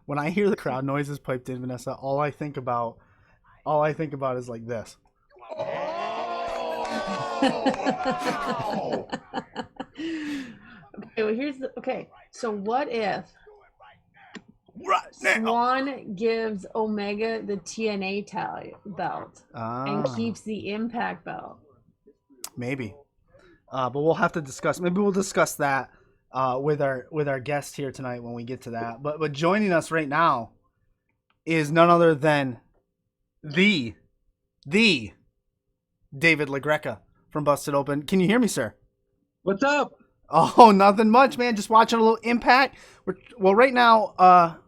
When I hear the crowd noises piped in, Vanessa, all I think about is like this. Okay, well, okay. So what if Right now. Swan gives Omega the TNA belt and Ah, keeps the Impact belt? maybe. But we'll have to discuss. Maybe we'll discuss that with our guest here tonight when we get to that. But joining us right now is none other than the the David LaGreca from Busted Open. Can you hear me, sir? What's up? Oh, nothing much, man. Just watching a little Impact. Well, right now, well,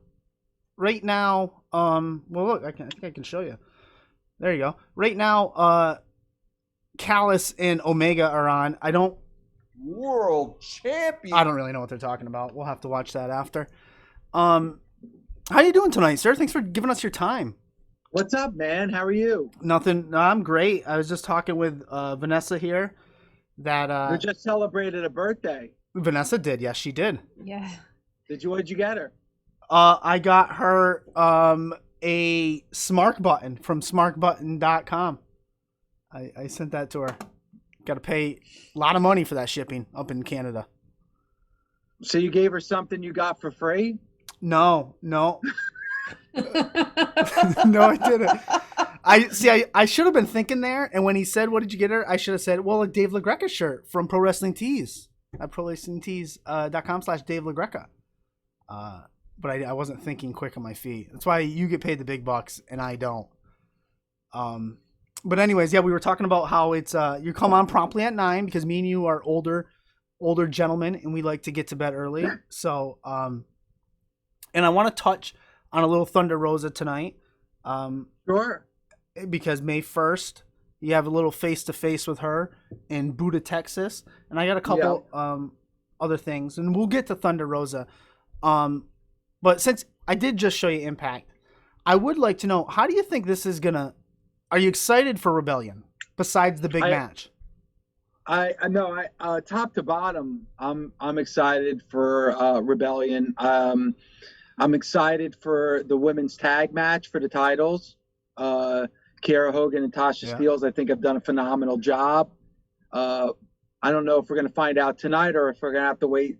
look, I think I can show you. There you go. Right now, Callis and Omega are on. World champion. I don't really know what they're talking about. We'll have to watch that after. How you doing tonight, sir? Thanks for giving us your time. What's up, man? How are you? Nothing. No, I'm great. I was just talking with Vanessa here. You just celebrated a birthday. Vanessa did. Yes, she did. Yeah. What'd you get her? I got her a smart button from smartbutton.com. I sent that to her. Got to pay a lot of money for that shipping up in Canada. So you gave her something you got for free? No. No, I didn't. I should have been thinking there, and when he said, "What did you get her?" I should have said, "Well, a Dave LaGreca shirt from Pro Wrestling Tees at prowrestlingtees.com/Dave LaGreca." But I wasn't thinking quick on my feet. That's why you get paid the big bucks and I don't. But anyways, yeah, we were talking about how it's you come on promptly at 9 because me and you are older gentlemen and we like to get to bed early. So and I want to touch on a little Thunder Rosa tonight. Sure. Because May 1st, you have a little face-to-face with her in Buda, Texas. And I got a couple other things. And we'll get to Thunder Rosa. But since I did just show you Impact, I would like to know, how do you think this is going to... Are you excited for Rebellion, besides the big match? I know. Top to bottom, I'm excited for Rebellion. I'm excited for the women's tag match for the titles. Kiera Hogan and Tasha Steelz, I think, have done a phenomenal job. I don't know if we're going to find out tonight or if we're going to have to wait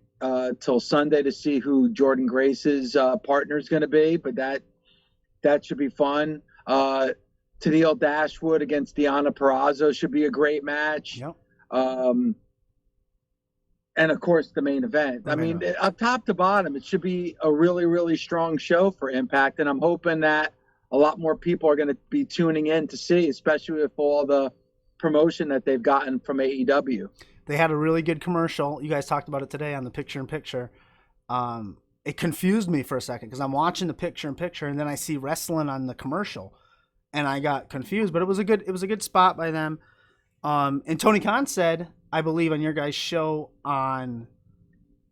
till Sunday to see who Jordan Grace's partner is going to be, but that should be fun. Tennille Dashwood against Deonna Purrazzo should be a great match. Yep. And of course, the main event. Up top to bottom, it should be a really, really strong show for Impact, and I'm hoping that a lot more people are going to be tuning in to see, especially with all the promotion that they've gotten from AEW. They had a really good commercial. You guys talked about it today on the picture-in-picture. It confused me for a second because I'm watching the picture-in-picture and then I see wrestling on the commercial, and I got confused. But it was a good spot by them. And Tony Khan said, I believe on your guys' show on,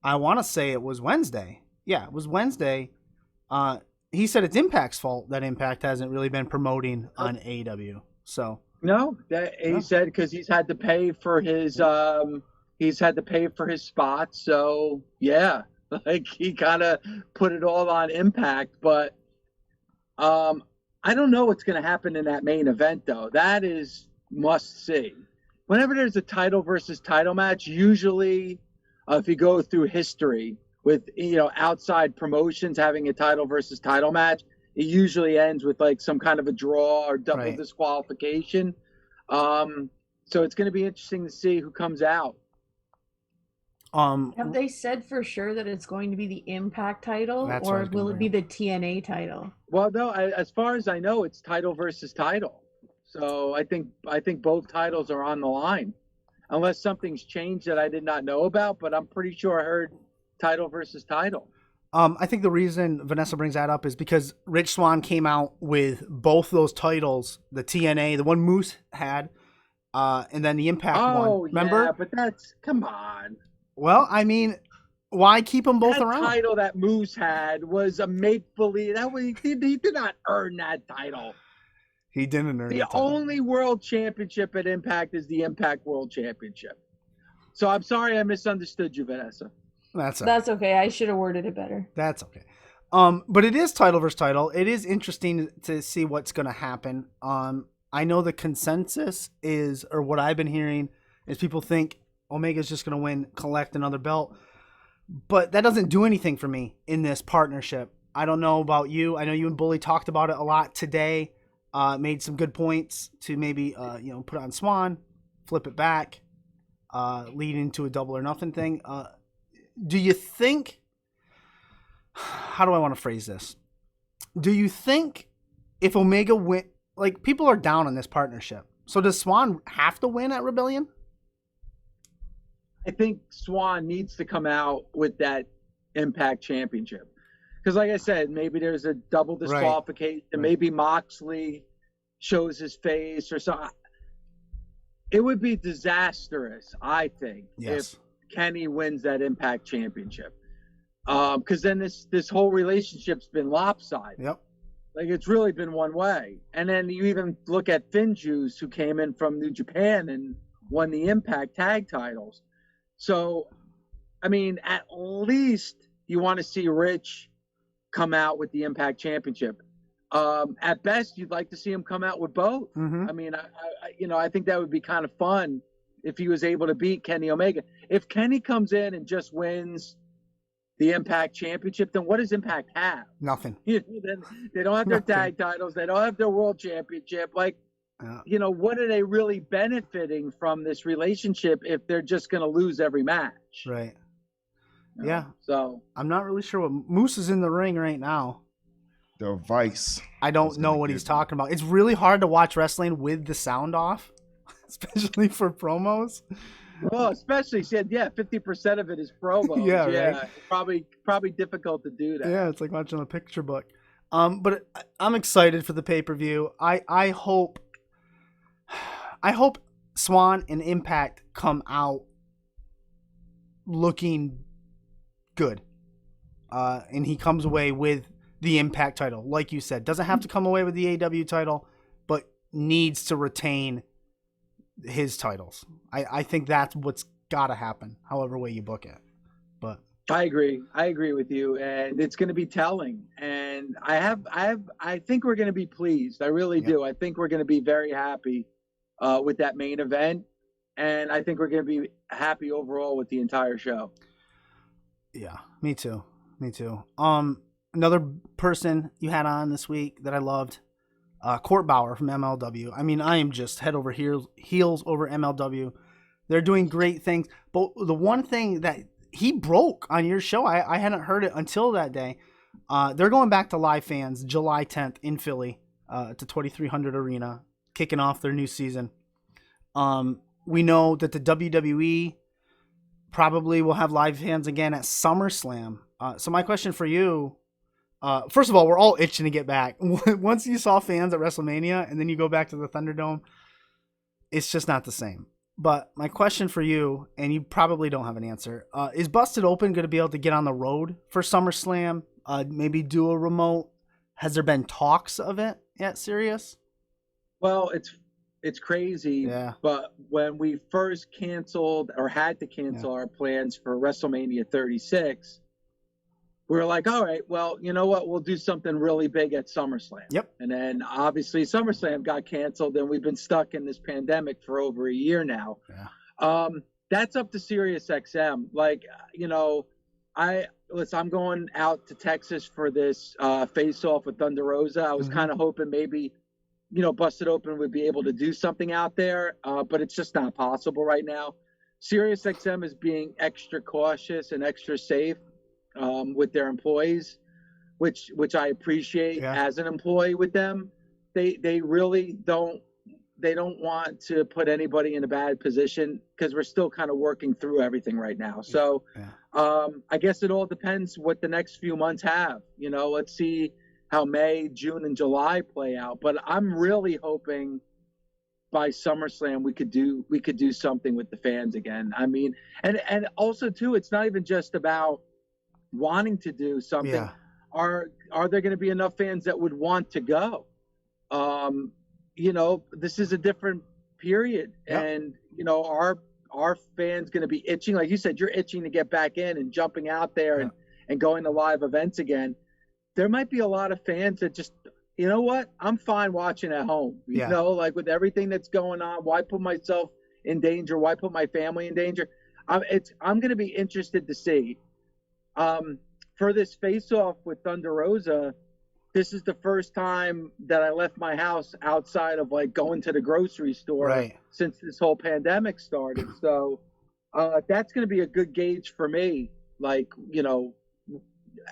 I want to say it was Wednesday. Yeah, it was Wednesday. He said it's Impact's fault that Impact hasn't really been promoting on AEW. So no, he said because he's had to pay for his spots. So yeah, like he kind of put it all on Impact. But I don't know what's going to happen in that main event though. That is must see. Whenever there's a title versus title match, usually if you go through history with outside promotions having a title versus title match, it usually ends with like some kind of a draw or double disqualification. So it's going to be interesting to see who comes out. Have they said for sure that it's going to be the Impact title, or will it be the TNA title? Well, no, as far as I know, it's title versus title. So I think both titles are on the line, unless something's changed that I did not know about. But I'm pretty sure I heard title versus title. I think the reason Vanessa brings that up is because Rich Swann came out with both those titles, the TNA, the one Moose had, and then the Impact one. Remember? Yeah, but come on. Well, I mean, why keep them both around? The title that Moose had was a make-believe. He did not earn that title. He didn't earn it. The only world championship at Impact is the Impact World Championship. So I'm sorry I misunderstood you, Vanessa. That's okay. I should have worded it better. That's okay. But it is title versus title. It is interesting to see what's going to happen. I know the consensus is, or what I've been hearing, is people think Omega's just going to win, collect another belt. But that doesn't do anything for me in this partnership. I don't know about you. I know you and Bully talked about it a lot today. Made some good points to maybe put on Swan, flip it back, lead into a double or nothing thing. Do you think? How do I want to phrase this? Do you think if Omega win, like people are down on this partnership, so does Swan have to win at Rebellion? I think Swan needs to come out with that Impact Championship. Because like I said, maybe there's a double disqualification. Right. Maybe Moxley shows his face or something. It would be disastrous, I think, if Kenny wins that Impact Championship. Because then this whole relationship's been lopsided. Yep. Like, it's really been one way. And then you even look at Finjuice, who came in from New Japan and won the Impact tag titles. So, I mean, at least you want to see Rich come out with the Impact Championship. At best, you'd like to see him come out with both. Mm-hmm. I mean, I think that would be kind of fun if he was able to beat Kenny Omega. If Kenny comes in and just wins the Impact Championship, then what does Impact have? Nothing. They don't have their tag titles. They don't have their World Championship. Like, what are they really benefiting from this relationship if they're just going to lose every match? Right. Yeah. So I'm not really sure what Moose is in the ring right now. The Vice. I don't know what he's talking about. It's really hard to watch wrestling with the sound off, especially for promos. Well, especially, she said, 50% of it is promos. Right? Probably difficult to do that. Yeah, it's like watching a picture book. But I'm excited for the pay-per-view. I hope Swan and Impact come out looking good. And he comes away with the Impact title. Like you said, doesn't have to come away with the AW title, but needs to retain his titles. I think that's what's got to happen, however way you book it. But I agree with you, and it's going to be telling. And I think we're going to be pleased. I really do. I think we're going to be very happy with that main event, and I think we're going to be happy overall with the entire show. Yeah, me too. Another person you had on this week that I loved, Court Bauer from MLW. I mean, I am just head over heels over MLW. They're doing great things. But the one thing that he broke on your show, I hadn't heard it until that day. They're going back to live fans July 10th in Philly to 2300 Arena, kicking off their new season. We know that the WWE probably will have live fans again at SummerSlam. So my question for you, first of all, we're all itching to get back. Once you saw fans at WrestleMania and then you go back to the Thunderdome, it's just not the same. But my question for you, and you probably don't have an answer, is Busted Open going to be able to get on the road for SummerSlam? Maybe do a remote? Has there been talks of it yet, Sirius? Well, it's crazy. Yeah. But when we first canceled or had to cancel our plans for WrestleMania 36, we were like, all right, well, you know what? We'll do something really big at SummerSlam. Yep. And then obviously SummerSlam got canceled, and we've been stuck in this pandemic for over a year now. Yeah. That's up to SiriusXM. Like, I'm going out to Texas for this face-off with Thunder Rosa. I was kind of hoping maybe, Busted Open would be able to do something out there, but it's just not possible right now. SiriusXM is being extra cautious and extra safe with their employees, which I appreciate as an employee with them. They really don't want to put anybody in a bad position because we're still kind of working through everything right now. So I guess it all depends what the next few months have. Let's see how May, June, and July play out. But I'm really hoping by SummerSlam we could do something with the fans again. I mean, and also too, it's not even just about wanting to do something. Yeah. Are there going to be enough fans that would want to go? This is a different period, and our fans going to be itching, like you said, you're itching to get back in and jumping out there and going to live events again. there might be a lot of fans that just, you know what, I'm fine watching at home. You know, like with everything that's going on, why put myself in danger? Why put my family in danger? I'm going to be interested to see. For this face-off with Thunder Rosa, this is the first time that I left my house outside of like going to the grocery store since this whole pandemic started. So that's going to be a good gauge for me, like, you know,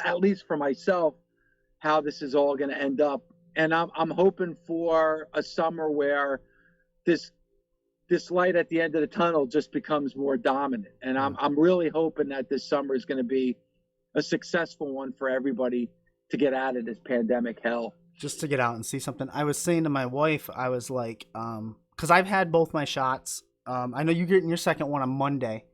at least for myself, how this is all going to end up. And I'm hoping for a summer where this light at the end of the tunnel just becomes more dominant. And I'm really hoping that this summer is going to be a successful one for everybody to get out of this pandemic hell. Just to get out and see something. I was saying to my wife, I was like, because I've had both my shots. I know you're getting your second one on Monday.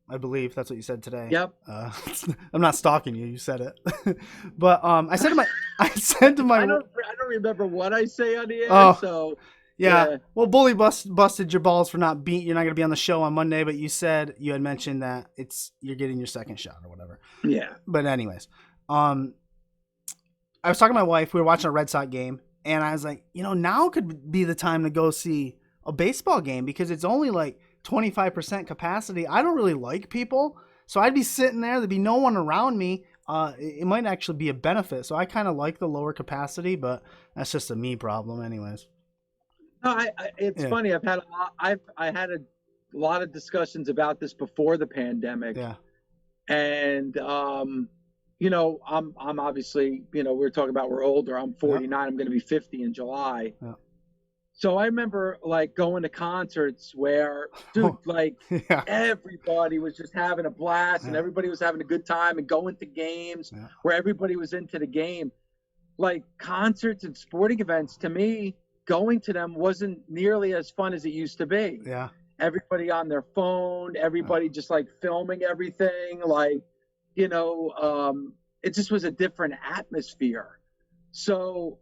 I believe that's what you said today. Yep. I'm not stalking you. You said it. But I said to my I don't remember what I say on the air. Oh. So yeah. Well, Bully busted your balls for not being. You're not going to be on the show on Monday, but you had mentioned that you're getting your second shot or whatever. Yeah. But anyways, I was talking to my wife. We were watching a Red Sox game, and I was like, you know, now could be the time to go see a baseball game because it's only like 25% capacity. I don't really like people, so I'd be sitting there. There'd be no one around me. It might actually be a benefit. So I kind of like the lower capacity, but that's just a me problem, anyways. No, it's funny. I've had I had a lot of discussions about this before the pandemic. Yeah. And you know, I'm obviously, you know, we're talking about we're older. I'm 49. I'm going to be 50 in July. Yeah. So I remember like going to concerts where, dude, like everybody was just having a blast and everybody was having a good time, and going to games where everybody was into the game. Like concerts and sporting events, to me, going to them wasn't nearly as fun as it used to be. Yeah. Everybody on their phone, everybody just like filming everything. Like, you know, it just was a different atmosphere. So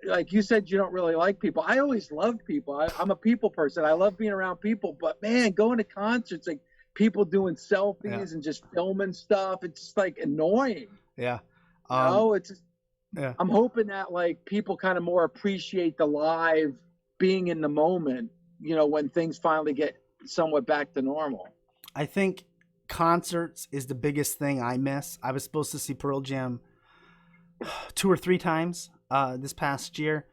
like you said, you don't really like people. I always loved people. I'm a people person. I love being around people, but man, going to concerts, like people doing selfies and just filming stuff, it's just like annoying. Yeah. You know, it's just, I'm hoping that like people kind of more appreciate the live being in the moment, you know, when things finally get somewhat back to normal. I think concerts is the biggest thing I miss. I was supposed to see Pearl Jam 2 or 3 times this past year,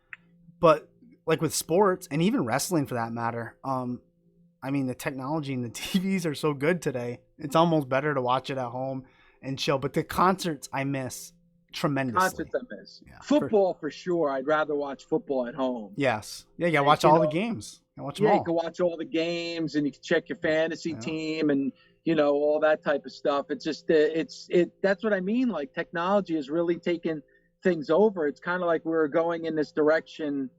but like with sports and even wrestling for that matter, I mean, the technology and the TVs are so good today. It's almost better to watch it at home and chill. But the concerts I miss tremendously. Concerts I miss. Yeah, football for sure. I'd rather watch football at home. Yes. Yeah, you gotta watch all the games. Watch them all. You can watch all the games and you can check your fantasy team and, you know, all that type of stuff. It's just that's what I mean. Like technology has really taken things over. It's kind of like we're going in this direction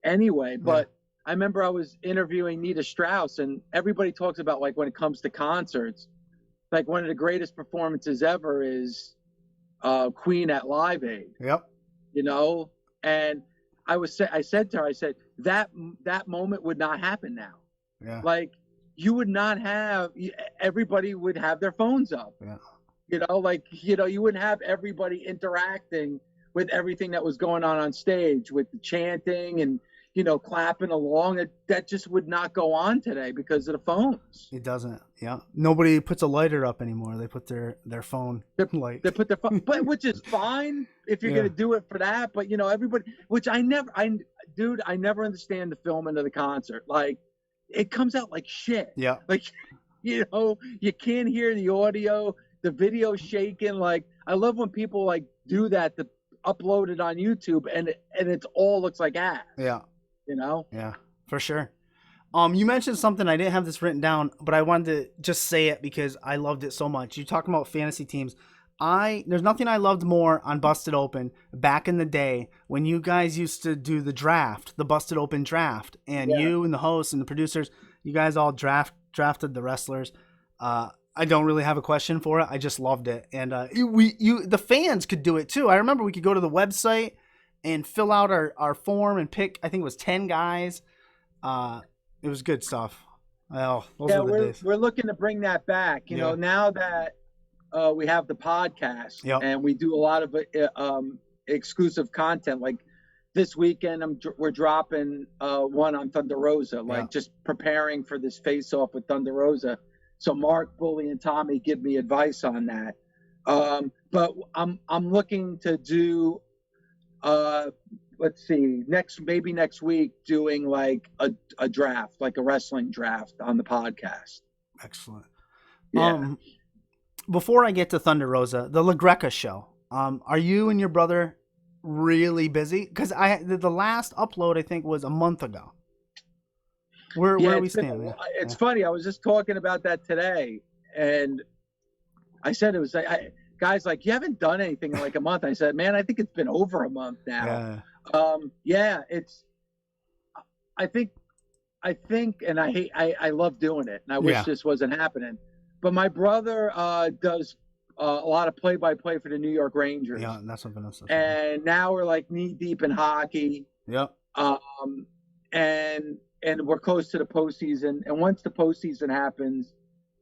anyway. But I remember I was interviewing Nita Strauss, and everybody talks about like when it comes to concerts, like one of the greatest performances ever is Queen at Live Aid. Yep. You know, and I said to her, I said that moment would not happen now. Yeah. Like you would not have, everybody would have their phones up. Yeah. You know, like, you know, you wouldn't have everybody interacting with everything that was going on stage with the chanting and, you know, clapping along. That just would not go on today because of the phones. It doesn't. Yeah. Nobody puts a lighter up anymore. They put their phone light. They put their phone, but which is fine if you're going to do it for that. But, you know, everybody, which I never understand the filming of the concert. Like it comes out like shit. Yeah. Like, you know, you can't hear the audio, the video's shaking. Like I love when people like do that to upload it on YouTube and it all looks like ass. Yeah. You know? Yeah, for sure. You mentioned something, I didn't have this written down, but I wanted to just say it because I loved it so much. You talking about fantasy teams. There's nothing I loved more on Busted Open back in the day when you guys used to do the draft, the Busted Open draft, and you and the hosts and the producers, you guys all drafted the wrestlers. I don't really have a question for it. I just loved it. And the fans could do it too. I remember we could go to the website and fill out our form and pick, I think it was 10 guys. It was good stuff. Well, those were the days. We're looking to bring that back. You know, now that we have the podcast, Yep. and we do a lot of exclusive content. Like this weekend, we're dropping one on Thunder Rosa, like just preparing for this face-off with Thunder Rosa. So Mark, Bully, and Tommy give me advice on that. But I'm looking to do, let's see, next week, doing like a draft, like a wrestling draft on the podcast. Excellent. Yeah. Before I get to Thunder Rosa, the LaGreca Show. Are you and your brother really busy? Because the last upload I think was a month ago. Where are we standing? It's funny. I was just talking about that today, and I said it was like, guys, like, you haven't done anything in like a month. I said, man, I think it's been over a month now. It's. I think, and I love doing it, and I wish this wasn't happening. But my brother does a lot of play-by-play for the New York Rangers. Yeah, that's what Vanessa said. And now we're like knee-deep in hockey. Yep. And we're close to the postseason. And once the postseason happens,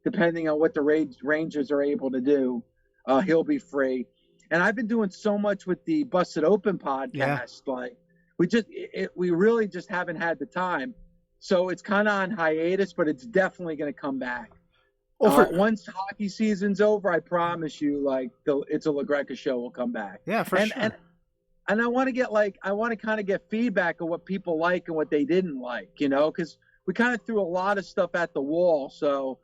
depending on what the Rangers are able to do, he'll be free. And I've been doing so much with the Busted Open podcast. Yeah. Like we really just haven't had the time. So it's kind of on hiatus, but it's definitely going to come back. Once hockey season's over, I promise you, like It's a LaGreca Show will come back. Yeah, for sure. And I want to kind of get feedback of what people like and what they didn't like, because we kind of threw a lot of stuff at the wall. So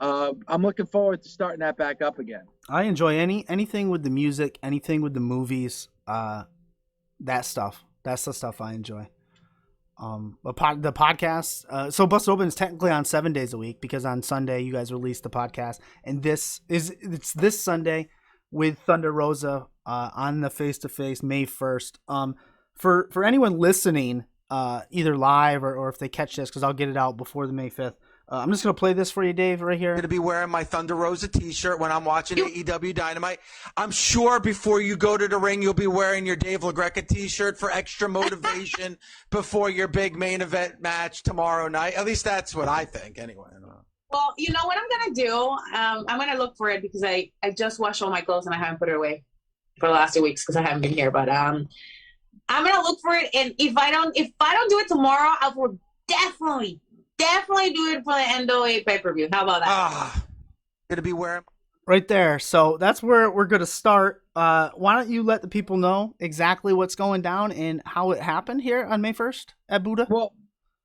I'm looking forward to starting that back up again. I enjoy anything with the music, anything with the movies, that stuff. That's the stuff I enjoy. The podcast. So Busted Open is technically on 7 days a week because on Sunday you guys release the podcast, and it's this Sunday with Thunder Rosa on the face-to-face May 1st. For anyone listening, either live or if they catch this, because I'll get it out before the May 5th. I'm just going to play this for you, Dave, right here. I'm going to be wearing my Thunder Rosa t-shirt when I'm watching AEW Dynamite. I'm sure before you go to the ring, you'll be wearing your Dave LaGreca t-shirt for extra motivation before your big main event match tomorrow night. At least that's what I think, anyway. Well, you know what I'm going to do? I'm going to look for it because I just washed all my clothes and I haven't put it away for the last 2 weeks because I haven't been here. But I'm going to look for it. And if I don't do it tomorrow, I will definitely do it for the NWA pay-per-view. How about that? Gonna be wearing right there. So that's where we're gonna start. Why don't you let the people know exactly what's going down and how it happened here on May 1st at Buddha?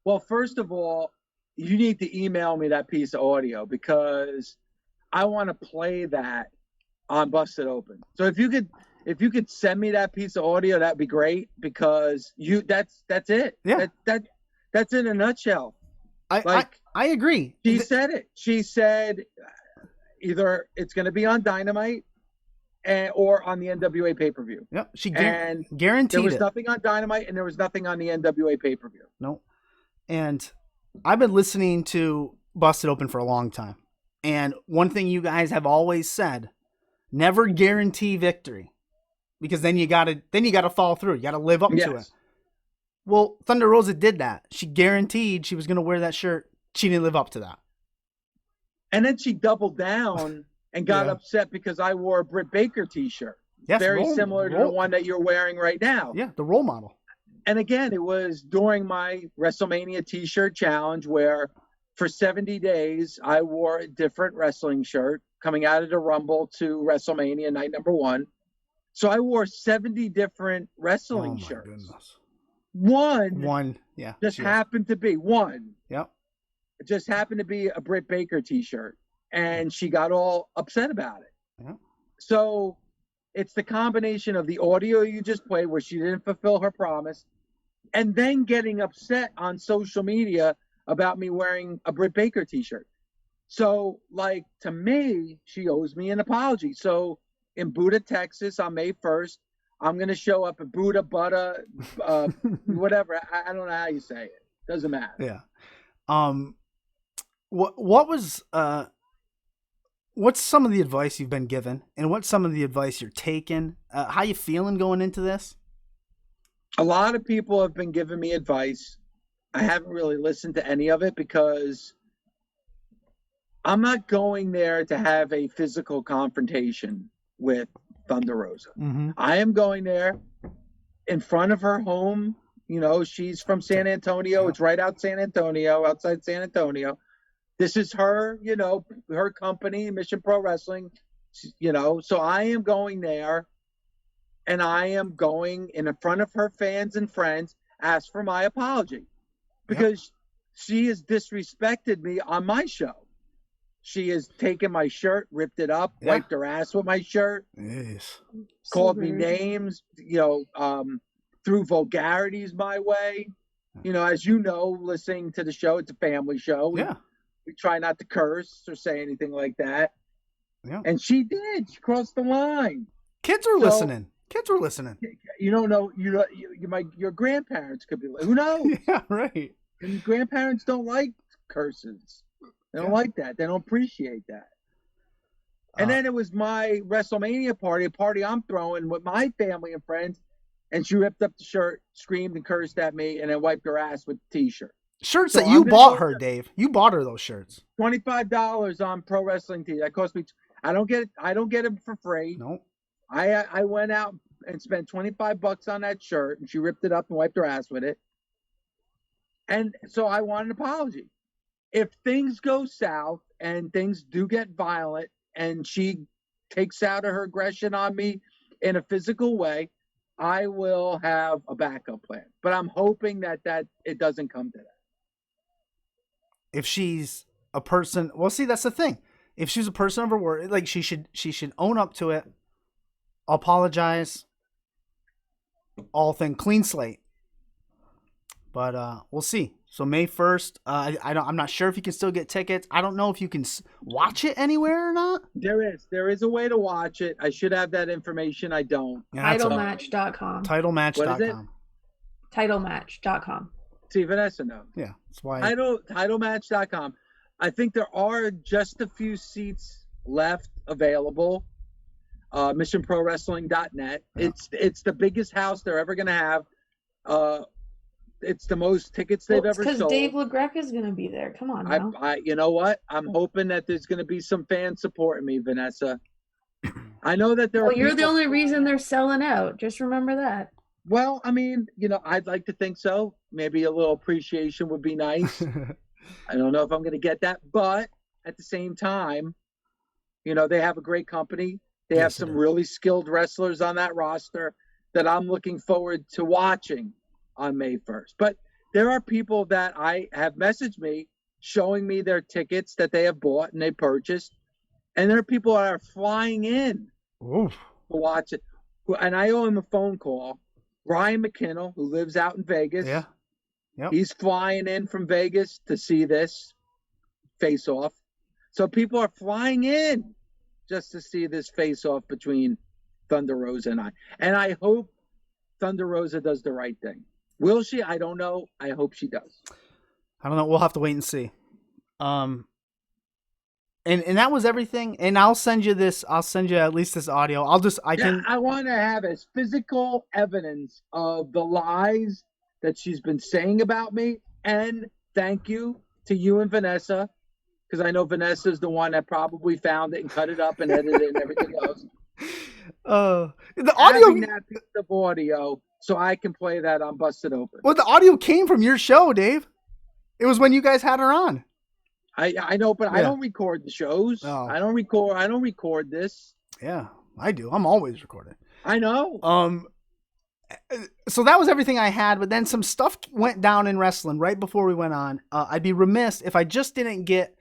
Well, first of all, you need to email me that piece of audio because I want to play that on Busted Open. So if you could send me that piece of audio, that'd be great because that's it. Yeah. That's in a nutshell. I agree. She said it. She said either it's going to be on Dynamite or on the NWA pay-per-view. Yep. She guaranteed there was nothing on Dynamite and there was nothing on the NWA pay-per-view. No. And I've been listening to Busted Open for a long time. And one thing you guys have always said, never guarantee victory. Because then you gotta follow through. You gotta live up to it. Well, Thunder Rosa did that. She guaranteed she was going to wear that shirt. She didn't live up to that. And then she doubled down and got upset because I wore a Britt Baker t-shirt. Yes, very similar to the one that you're wearing right now. Yeah, the role model. And again, it was during my WrestleMania t-shirt challenge where for 70 days I wore a different wrestling shirt coming out of the Rumble to WrestleMania night number 1. So I wore 70 different wrestling shirts. Goodness. One, yeah. Just happened to be one. Yep. It just happened to be a Britt Baker t-shirt, and she got all upset about it. Yep. So it's the combination of the audio you just played where she didn't fulfill her promise, and then getting upset on social media about me wearing a Britt Baker t-shirt. So, like, to me, she owes me an apology. So in Buda, Texas on May 1st, I'm going to show up at Buddha, whatever. I don't know how you say it. Doesn't matter. Yeah. What's some of the advice you've been given and what's some of the advice you're taking? How you feeling going into this? A lot of people have been giving me advice. I haven't really listened to any of it because I'm not going there to have a physical confrontation with Thunder Rosa. Mm-hmm. I am going there in front of her home. You know, she's from San Antonio. It's right outside San Antonio. This is her, you know, her company, Mission Pro Wrestling, you know. So I am going there, and I am going in front of her fans and friends, ask for my apology, because she has disrespected me on my show. She has taken my shirt, ripped it up, wiped her ass with my shirt, called me names, you know, threw vulgarities my way. You know, as you know, listening to the show, it's a family show. We try not to curse or say anything like that. Yeah. And she did. She crossed the line. Kids were listening. You don't know. Your grandparents could be. Who knows? Yeah, right. And grandparents don't like curses. They don't like that. They don't appreciate that. And then it was my WrestleMania party, a party I'm throwing with my family and friends, and she ripped up the shirt, screamed and cursed at me, and then wiped her ass with the T-shirt. Shirts that you bought her, Dave. You bought her those shirts. $25 on Pro Wrestling Tee. That cost me. I don't get them for free. No. I went out and spent $25 on that shirt, and she ripped it up and wiped her ass with it. And so I want an apology. If things go south and things do get violent and she takes out her aggression on me in a physical way, I will have a backup plan. But I'm hoping that it doesn't come to that. If she's a person, well, see, that's the thing. If she's a person of her word, like she should own up to it, apologize, all thing clean slate. But we'll see. So May 1st, I'm not sure if you can still get tickets. I don't know if you can watch it anywhere or not. There is a way to watch it. I should have that information. I don't. Yeah, Titlematch.com. Titlematch.com. Titlematch.com. See, Vanessa knows. Yeah, that's why. Titlematch.com. I think there are just a few seats left available. MissionProWrestling.net. Yeah. It's the biggest house they're ever going to have. It's the most tickets they've ever sold. Because Dave LaGreca is going to be there. Come on now. You know what? I'm hoping that there's going to be some fans supporting me, Vanessa. I know that there are. Well, you're the only reason they're selling out. Just remember that. Well, I mean, you know, I'd like to think so. Maybe a little appreciation would be nice. I don't know if I'm going to get that, but at the same time, you know, they have a great company. They have some really skilled wrestlers on that roster that I'm looking forward to watching on May 1st. But there are people that I have messaged me showing me their tickets that they have bought and they purchased. And there are people that are flying in to watch it. And I owe him a phone call. Ryan McKinnell, who lives out in Vegas. Yeah. Yep. He's flying in from Vegas to see this face-off. So people are flying in just to see this face-off between Thunder Rosa and I. And I hope Thunder Rosa does the right thing. Will she? I don't know. I hope she does. I don't know. We'll have to wait and see. And that was everything. And I'll send you this. I'll send you at least this audio. I want to have as physical evidence of the lies that she's been saying about me. And thank you to you and Vanessa, because I know Vanessa's the one that probably found it and cut it up and edited it and everything else. The audio, having that piece of audio, so I can play that on Busted Open. Well, the audio came from your show, Dave. It was when you guys had her on. I know, but I don't record the shows. Oh. I don't record this. Yeah, I do. I'm always recording. I know. So that was everything I had, but then some stuff went down in wrestling right before we went on. I'd be remiss if I just didn't get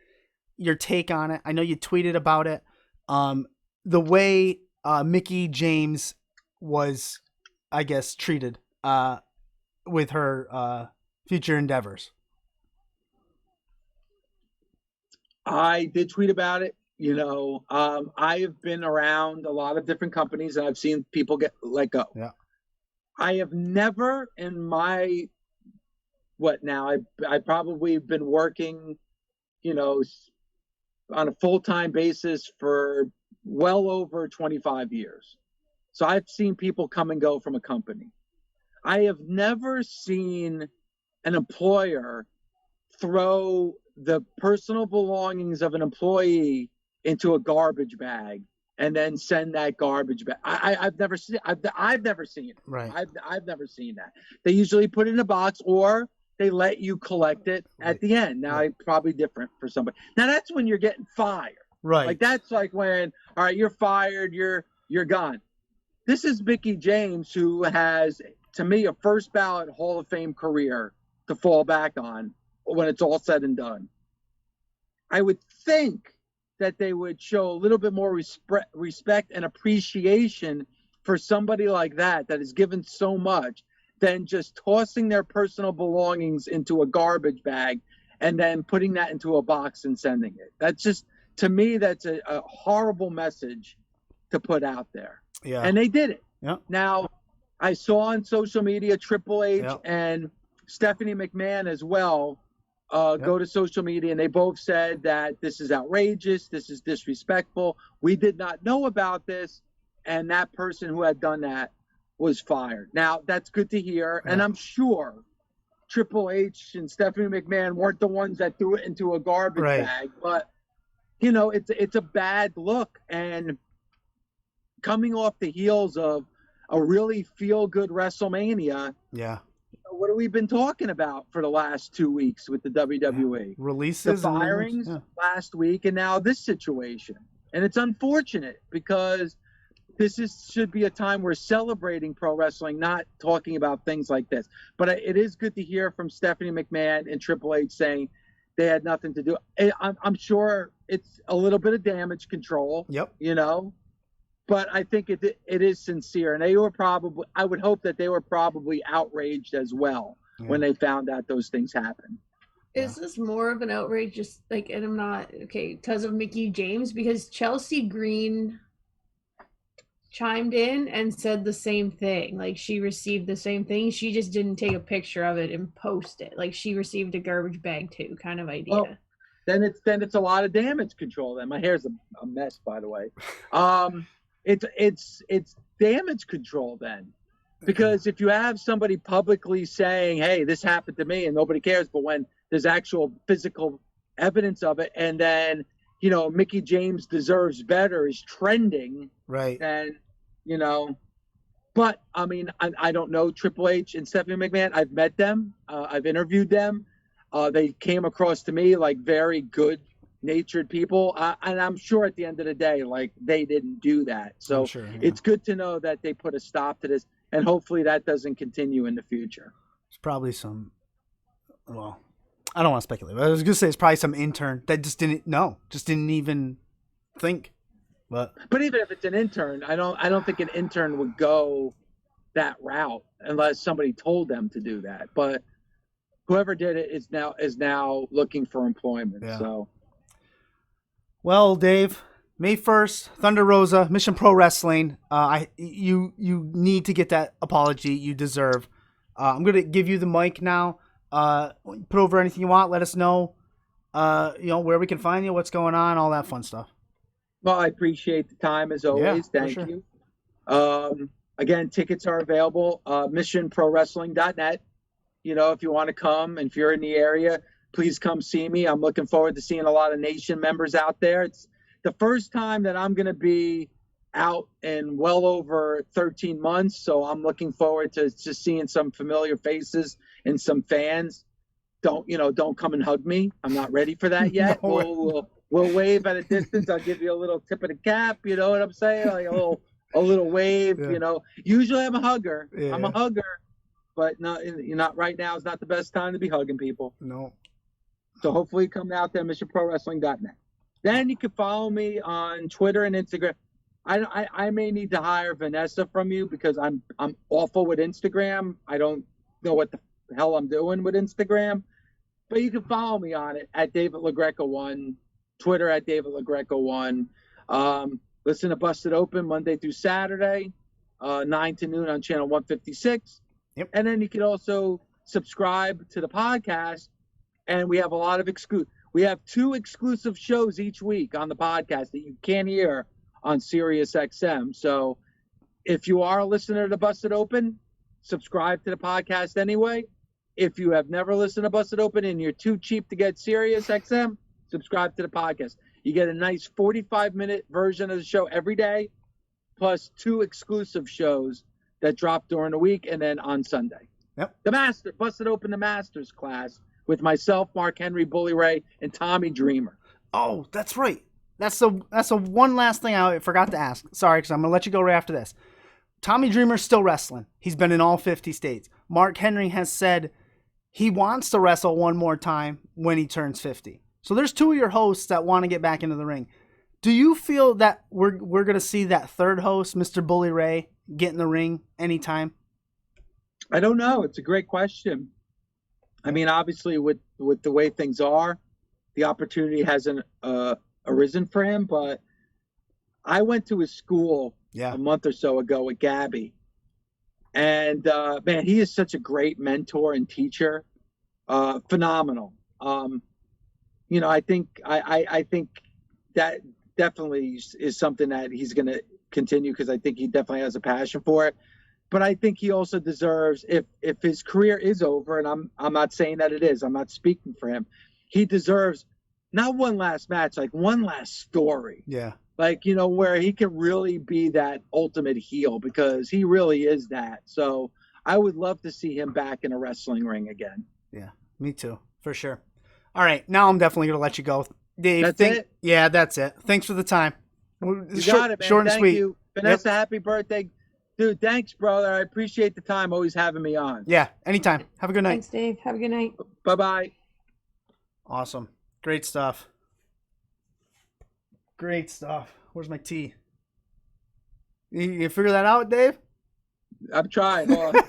your take on it. I know you tweeted about it. The way Mickie James was, I guess, treated with her future endeavors. I did tweet about it. You know, I have been around a lot of different companies and I've seen people get let go. Yeah. I have never in my, I probably been working, you know, on a full-time basis for well over 25 years. So I've seen people come and go from a company. I have never seen an employer throw the personal belongings of an employee into a garbage bag and then send that garbage bag. I've never seen it. Right. I've never seen that. They usually put it in a box, or they let you collect it at the end. Now, it's probably different for somebody. Now, that's when you're getting fired. Right. Like, that's like when, all right, you're fired, you're gone. This is Mickie James, who has, to me, a first ballot Hall of Fame career to fall back on when it's all said and done. I would think that they would show a little bit more respect and appreciation for somebody like that has given so much, than just tossing their personal belongings into a garbage bag and then putting that into a box and sending it. That's just, to me, that's a horrible message to put out there. Yeah. And they did it. Yeah. Now, I saw on social media Triple H Yep. and Stephanie McMahon as well go to social media, and they both said that this is outrageous, this is disrespectful, we did not know about this, and that person who had done that was fired. Now, that's good to hear, and I'm sure Triple H and Stephanie McMahon weren't the ones that threw it into a garbage bag, but, you know, it's a bad look, and coming off the heels of a really feel-good WrestleMania, what have we been talking about for the last 2 weeks with the WWE? Releases, the firings last week, and now this situation. And it's unfortunate, because should be a time we're celebrating pro wrestling, not talking about things like this. But it is good to hear from Stephanie McMahon and Triple H saying they had nothing to do. I'm sure it's a little bit of damage control, you know, but I think it is sincere. And they were probably, I would hope that they were probably outraged as well when they found out those things happened. Is this more of an outrage, just like, and I'm not, because of Mickie James? Because Chelsea Green chimed in and said the same thing. Like, she received the same thing. She just didn't take a picture of it and post it. Like, she received a garbage bag too, kind of idea. Well, then it's a lot of damage control. Then my hair's a mess, by the way. It's damage control then, because if you have somebody publicly saying, "Hey, this happened to me," and nobody cares, but when there's actual physical evidence of it, and then, you know, Mickie James deserves better is trending, and, you know, but I mean, I don't know Triple H and Stephanie McMahon. I've met them. I've interviewed them. They came across to me like very good natured people. And I'm sure at the end of the day, like, they didn't do that. So it's good to know that they put a stop to this, and hopefully that doesn't continue in the future. It's probably well, I don't want to speculate, but I was going to say it's probably some intern that just didn't even think. But even if it's an intern, I don't think an intern would go that route unless somebody told them to do that. But whoever did it is now looking for employment. So, well, Dave, May 1st, Thunder Rosa, Mission Pro Wrestling. You need to get that apology you deserve. I'm going to give you the mic now. Put over anything you want. Let us know, you know, where we can find you, what's going on, all that fun stuff. Well, I appreciate the time as always. Thank you. Again, tickets are available. missionprowrestling.net. You know, if you want to come, and if you're in the area, please come see me. I'm looking forward to seeing a lot of Nation members out there. It's the first time that I'm going to be out in well over 13 months. So I'm looking forward to just seeing some familiar faces and some fans. Don't come and hug me. I'm not ready for that yet. We'll wave at a distance. I'll give you a little tip of the cap. You know what I'm saying? Like a little wave, you know. Usually I'm a hugger. I'm a hugger, but not right now is not the best time to be hugging people. No. So hopefully come out there, missionprowrestling.net. Then you can follow me on Twitter and Instagram. I may need to hire Vanessa from you, because I'm awful with Instagram. I don't know what the hell I'm doing with Instagram, but you can follow me on it at David LaGreca1, Twitter at David LaGreca1. Listen to Busted Open Monday through Saturday, 9 to noon on channel 156. And then you can also subscribe to the podcast, and we have a lot of we have 2 exclusive shows each week on the podcast that you can't hear on SiriusXM. So if you are a listener to Busted Open, subscribe to the podcast anyway. if you have never listened to Busted Open and you're too cheap to get Sirius XM, subscribe to the podcast. You get a nice 45-minute version of the show every day, plus 2 exclusive shows that drop during the week and then on Sunday. Yep. The Busted Open the Masters class with myself, Mark Henry, Bully Ray, and Tommy Dreamer. Oh, that's right. That's the one last thing I forgot to ask. Sorry, because I'm going to let you go right after this. Tommy Dreamer's still wrestling. He's been in all 50 states. Mark Henry has said he wants to wrestle one more time when he turns 50. So there's 2 of your hosts that want to get back into the ring. Do you feel that we're going to see that third host, Mr. Bully Ray, get in the ring anytime? I don't know. It's a great question. I mean, obviously, with the way things are, the opportunity hasn't arisen for him. But I went to his school a month or so ago with Gabby. And, man, he is such a great mentor and teacher. Phenomenal. You know, I think that definitely is something that he's going to continue because I think he definitely has a passion for it. But I think he also deserves, if his career is over, and I'm not saying that it is, I'm not speaking for him, he deserves not one last match, like one last story. Yeah. Like, you know, where he can really be that ultimate heel because he really is that. So I would love to see him back in a wrestling ring again. Yeah, me too, for sure. All right, now I'm definitely going to let you go. Dave, That's it? Yeah, that's it. Thanks for the time. You got it, man. Short and Thank sweet. you. Vanessa, happy birthday. Dude, thanks, brother. I appreciate the time. Always having me on. Yeah, anytime. Have a good night. Thanks, Dave. Have a good night. Bye-bye. Awesome. Great stuff. Great stuff. Where's my tea? You figure that out, Dave? I'm trying. Hold on.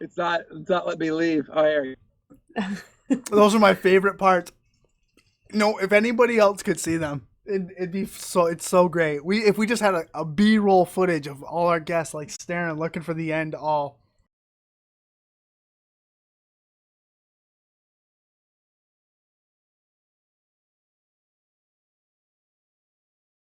It's not letting me leave. Oh, here. Those are my favorite parts. No, if anybody else could see them, it'd be so. It's so great. If we just had a B-roll footage of all our guests like staring, looking for the end. All